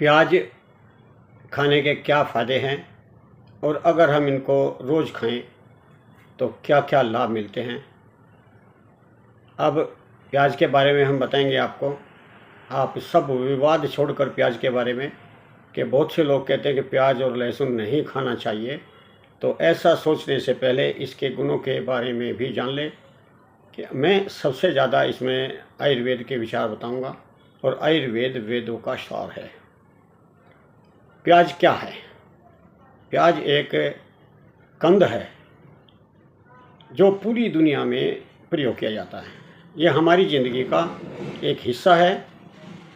प्याज खाने के क्या फ़ायदे हैं और अगर हम इनको रोज़ खाएं तो क्या क्या लाभ मिलते हैं। अब प्याज के बारे में हम बताएंगे आपको। आप सब विवाद छोड़कर प्याज के बारे में, कि बहुत से लोग कहते हैं कि प्याज और लहसुन नहीं खाना चाहिए, तो ऐसा सोचने से पहले इसके गुणों के बारे में भी जान लें। कि मैं सबसे ज़्यादा इसमें आयुर्वेद के विचार बताऊंगा, और आयुर्वेद वेदों का सार है। प्याज क्या है? प्याज एक कंद है जो पूरी दुनिया में प्रयोग किया जाता है। ये हमारी ज़िंदगी का एक हिस्सा है।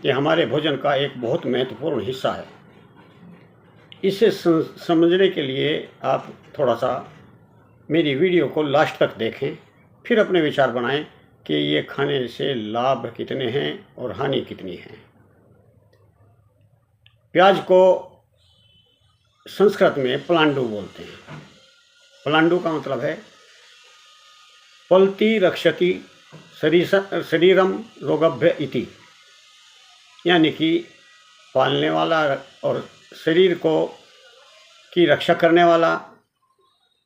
ये हमारे भोजन का एक बहुत महत्वपूर्ण हिस्सा है। इसे समझने के लिए आप थोड़ा सा मेरी वीडियो को लास्ट तक देखें, फिर अपने विचार बनाएं कि ये खाने से लाभ कितने हैं और हानि कितनी है। प्याज को संस्कृत में पलांडु बोलते हैं। पलांडु का मतलब है पलती रक्षति शरीरम रोगभ्य इति, यानी कि पालने वाला और शरीर को की रक्षा करने वाला,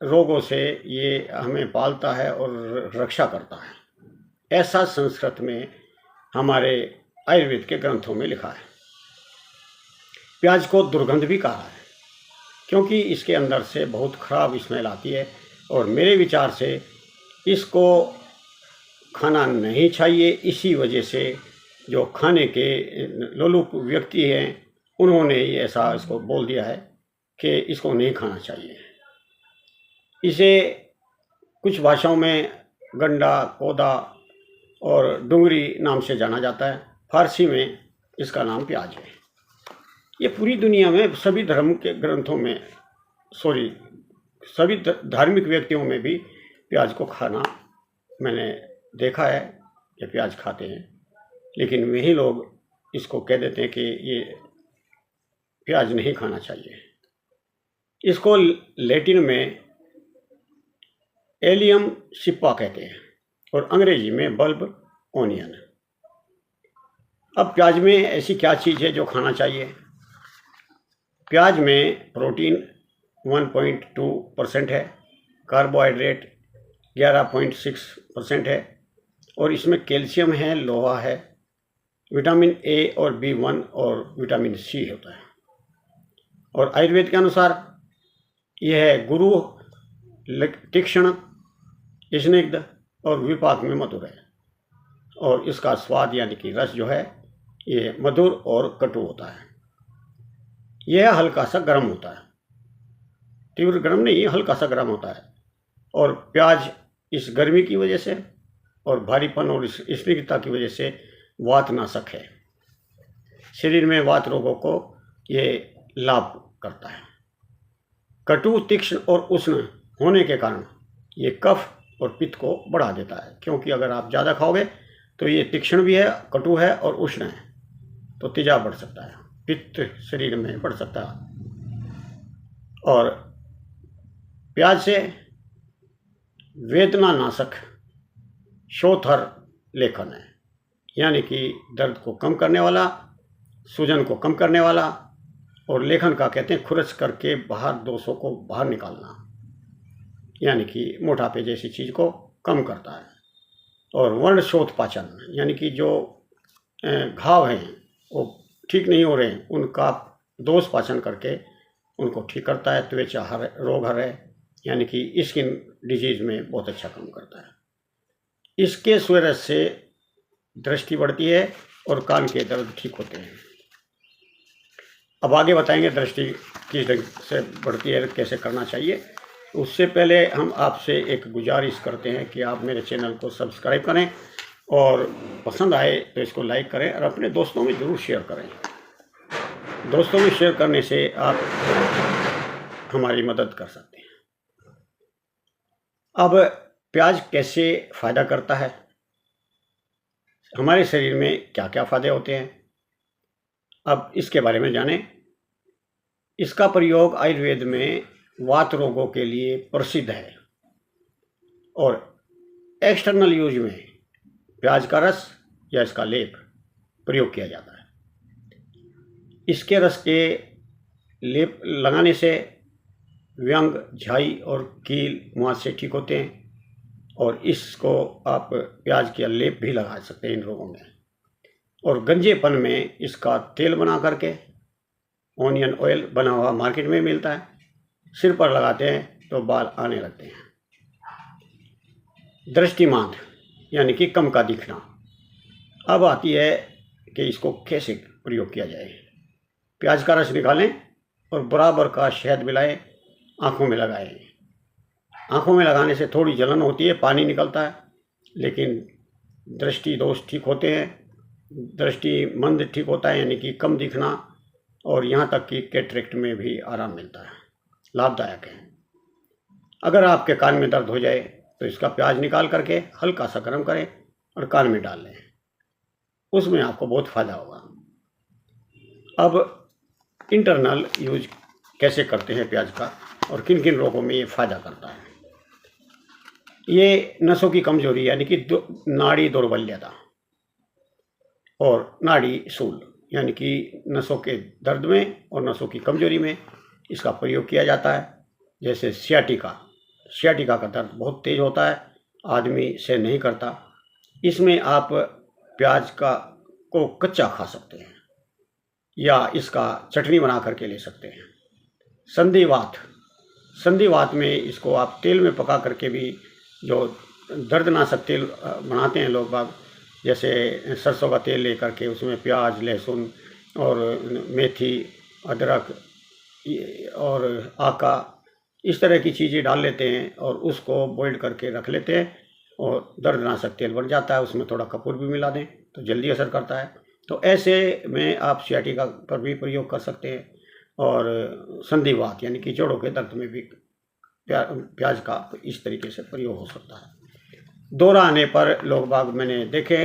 रोगों से ये हमें पालता है और रक्षा करता है। ऐसा संस्कृत में हमारे आयुर्वेद के ग्रंथों में लिखा है। प्याज को दुर्गंध भी कहा है क्योंकि इसके अंदर से बहुत खराब स्मेल आती है, और मेरे विचार से इसको खाना नहीं चाहिए। इसी वजह से जो खाने के लोलुप व्यक्ति हैं उन्होंने ही ऐसा इसको बोल दिया है कि इसको नहीं खाना चाहिए। इसे कुछ भाषाओं में गंडा, कोदा और डुंगरी नाम से जाना जाता है। फारसी में इसका नाम प्याज है। ये पूरी दुनिया में सभी धर्म के ग्रंथों में, सभी धार्मिक व्यक्तियों में भी प्याज को खाना मैंने देखा है कि प्याज खाते हैं। लेकिन वही लोग इसको कह देते हैं कि ये प्याज नहीं खाना चाहिए। इसको लैटिन में एलियम सिप्पा कहते हैं और अंग्रेजी में बल्ब ओनियन। अब प्याज में ऐसी क्या चीज़ है जो खाना चाहिए? प्याज में प्रोटीन 1.2% है, कार्बोहाइड्रेट 11.6% है, और इसमें कैल्शियम है, लोहा है, विटामिन ए और B1 और विटामिन सी होता है। और आयुर्वेद के अनुसार यह है गुरु, तीक्ष्ण, स्निग्ध और विपाक में मधुर है। और इसका स्वाद यानी कि रस जो है ये मधुर और कटु होता है। यह हल्का सा गर्म होता है, तीव्र गर्म नहीं, हल्का सा गर्म होता है। और प्याज इस गर्मी की वजह से और भारीपन और इस स्निग्धता की वजह से वातनाशक है। शरीर में वात रोगों को ये लाभ करता है। कटु, तीक्ष्ण और उष्ण होने के कारण ये कफ और पित्त को बढ़ा देता है, क्योंकि अगर आप ज़्यादा खाओगे तो ये तीक्ष्ण भी है, कटु है और उष्ण है, तो तेजाब बढ़ सकता है, पित्त शरीर में बढ़ सकता है। और प्याज से वेदनानाशक शोथर लेखन है, यानी कि दर्द को कम करने वाला, सूजन को कम करने वाला, और लेखन का कहते हैं खुरच करके बाहर दोषों को बाहर निकालना, यानी कि मोटापे जैसी चीज़ को कम करता है। और वर्णशोथ पाचन, यानी कि जो घाव हैं वो ठीक नहीं हो रहे हैं उनका दोष पाचन करके उनको ठीक करता है। त्वचा रोग हरे, यानी कि स्किन डिजीज में बहुत अच्छा काम करता है। इसके सूरज से दृष्टि बढ़ती है और कान के दर्द ठीक होते हैं। अब आगे बताएंगे दृष्टि किस ढंग से बढ़ती है, कैसे करना चाहिए। उससे पहले हम आपसे एक गुजारिश करते हैं कि आप मेरे चैनल को सब्सक्राइब करें, और पसंद आए तो इसको लाइक करें और अपने दोस्तों में ज़रूर शेयर करें। दोस्तों में शेयर करने से आप हमारी मदद कर सकते हैं। अब प्याज कैसे फ़ायदा करता है, हमारे शरीर में क्या क्या फ़ायदे होते हैं, अब इसके बारे में जानें। इसका प्रयोग आयुर्वेद में वात रोगों के लिए प्रसिद्ध है, और एक्सटर्नल यूज में प्याज का रस या इसका लेप प्रयोग किया जाता है। इसके रस के लेप लगाने से व्यंग, झाई और कील मुहासे ठीक होते हैं। और इसको आप प्याज के लेप भी लगा सकते हैं इन रोगों में। और गंजेपन में इसका तेल बना करके, ऑनियन ऑयल बना हुआ मार्केट में मिलता है, सिर पर लगाते हैं तो बाल आने लगते हैं। दृष्टिमांद यानी कि कम का दिखना। अब आती है कि इसको कैसे प्रयोग किया जाए। प्याज का रस निकालें और बराबर का शहद मिलाएं, आँखों में लगाएं। आँखों में लगाने से थोड़ी जलन होती है, पानी निकलता है, लेकिन दृष्टि दोष ठीक होते हैं, दृष्टि मंद ठीक होता है, यानी कि कम दिखना, और यहाँ तक कि कैटरेक्ट में भी आराम मिलता है, लाभदायक है। अगर आपके कान में दर्द हो जाए तो इसका प्याज निकाल करके हल्का सा गर्म करें और कान में डाल लें, उसमें आपको बहुत फ़ायदा होगा। अब इंटरनल यूज कैसे करते हैं प्याज का और किन किन रोगों में ये फ़ायदा करता है। ये नसों की कमजोरी यानी कि नाड़ी दुर्बल्यता और नाड़ी शूल यानी कि नसों के दर्द में और नसों की कमजोरी में इसका प्रयोग किया जाता है। जैसे सियाटिका का दर्द बहुत तेज होता है, आदमी से नहीं करता। इसमें आप प्याज को कच्चा खा सकते हैं या इसका चटनी बना करके ले सकते हैं। संधिवात में इसको आप तेल में पका करके भी, जो दर्दनाशक तेल बनाते हैं लोग बाग, जैसे सरसों का तेल लेकर के उसमें प्याज, लहसुन और मेथी, अदरक और आका, इस तरह की चीज़ें डाल लेते हैं और उसको बॉइल करके रख लेते हैं और दर्दनाशक तेल बन जाता है। उसमें थोड़ा कपूर भी मिला दें तो जल्दी असर करता है। तो ऐसे में आप सियाटिका पर भी प्रयोग कर सकते हैं। और संधिवात यानी कि जोड़ों के दर्द में भी प्याज का इस तरीके से प्रयोग हो सकता है। दौरा आने पर लोग बाग मैंने देखे,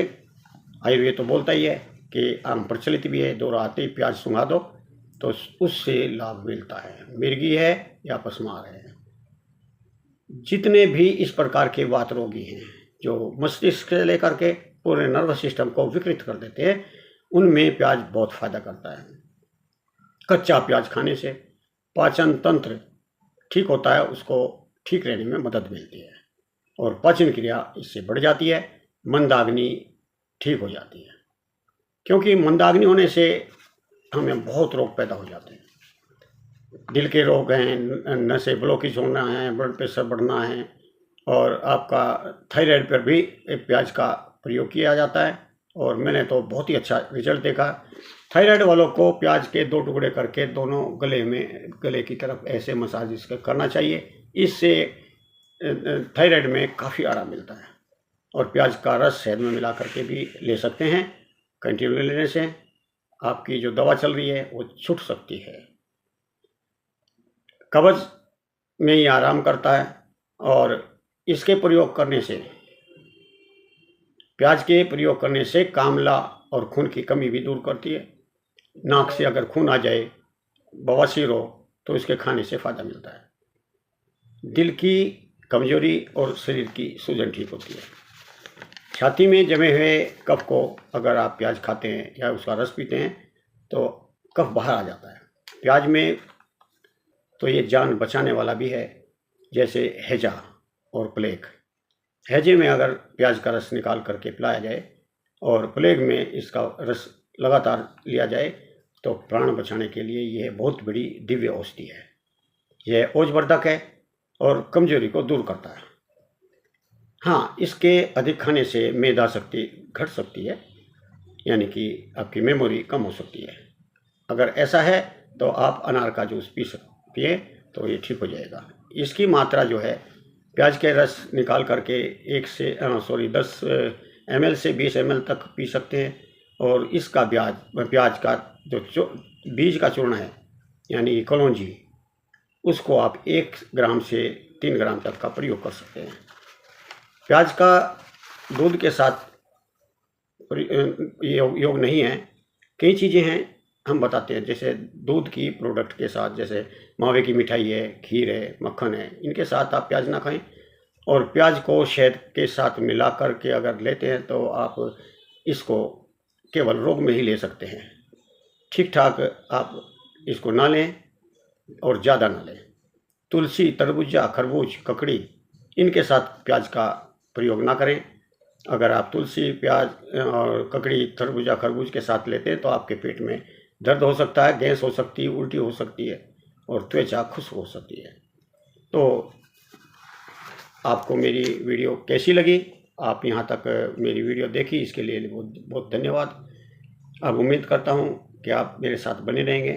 आयुर्वेद तो बोलता ही है कि आम प्रचलित भी है, दौरा आते ही प्याज सूंघा दो तो उससे लाभ मिलता है, मिर्गी है या पसमार है। जितने भी इस प्रकार के वात रोगी हैं जो मस्तिष्क से लेकर के पूरे नर्वस सिस्टम को विकृत कर देते हैं, उनमें प्याज बहुत फायदा करता है। कच्चा प्याज खाने से पाचन तंत्र ठीक होता है, उसको ठीक रहने में मदद मिलती है और पाचन क्रिया इससे बढ़ जाती है, मंदाग्नि ठीक हो जाती है। क्योंकि मंदाग्नि होने से हमें बहुत रोग पैदा हो जाते हैं। दिल के रोग हैं, नसें ब्लॉकेज होना है, ब्लड प्रेशर बढ़ना है, और आपका थायराइड पर भी प्याज का प्रयोग किया जाता है। और मैंने तो बहुत ही अच्छा रिजल्ट देखा। थायराइड वालों को प्याज के 2 टुकड़े करके दोनों गले की तरफ ऐसे मसाज इसका करना चाहिए। इससे थायराइड में काफ़ी आराम मिलता है। और प्याज का रस शहद में मिला करके भी ले सकते हैं। कंटिन्यू लेने से आपकी जो दवा चल रही है वो छूट सकती है। कब्ज में ही आराम करता है। और इसके प्रयोग करने से, प्याज के प्रयोग करने से कामला और खून की कमी भी दूर करती है। नाक से अगर खून आ जाए, बवासीर हो, तो इसके खाने से फ़ायदा मिलता है। दिल की कमजोरी और शरीर की सूजन ठीक होती है। छाती में जमे हुए कफ को अगर आप प्याज खाते हैं या उसका रस पीते हैं तो कफ बाहर आ जाता है। प्याज में तो ये जान बचाने वाला भी है, जैसे हैजा और प्लेग। हैजे में अगर प्याज का रस निकाल करके पिलाया जाए और प्लेग में इसका रस लगातार लिया जाए तो प्राण बचाने के लिए यह बहुत बड़ी दिव्य औषधि है। यह ओजवर्धक है और कमजोरी को दूर करता है। हाँ, इसके अधिक खाने से मेधा शक्ति घट सकती है, यानी कि आपकी मेमोरी कम हो सकती है। अगर ऐसा है तो आप अनार का जूस पिए तो ये ठीक हो जाएगा। इसकी मात्रा जो है, प्याज के रस निकाल करके 10 ml से 20 ml तक पी सकते हैं। और इसका प्याज का जो बीज का चूर्ण है, यानी कलौंजी, उसको आप 1 ग्राम से 3 ग्राम तक का प्रयोग कर सकते हैं। प्याज का दूध के साथ योग नहीं है। कई चीज़ें हैं हम बताते हैं, जैसे दूध की प्रोडक्ट के साथ, जैसे मावे की मिठाई है, खीर है, मक्खन है, इनके साथ आप प्याज ना खाएं। और प्याज को शहद के साथ मिला करके अगर लेते हैं तो आप इसको केवल रोग में ही ले सकते हैं। ठीक ठाक आप इसको ना लें और ज़्यादा ना लें। तुलसी, तरबूजा, खरबूज, ककड़ी इनके साथ प्याज का प्रयोग ना करें। अगर आप तुलसी, प्याज और ककड़ी, तरबूजा, खरबूज के साथ लेते हैं तो आपके पेट में दर्द हो सकता है, गैस हो सकती है, उल्टी हो सकती है और त्वचा खुश्क हो सकती है। तो आपको मेरी वीडियो कैसी लगी? आप यहाँ तक मेरी वीडियो देखी, इसके लिए बहुत बहुत धन्यवाद। अब उम्मीद करता हूँ कि आप मेरे साथ बने रहेंगे।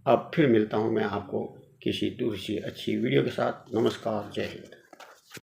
अब फिर मिलता हूँ मैं आपको किसी दूसरी अच्छी वीडियो के साथ। नमस्कार, जय हिंद।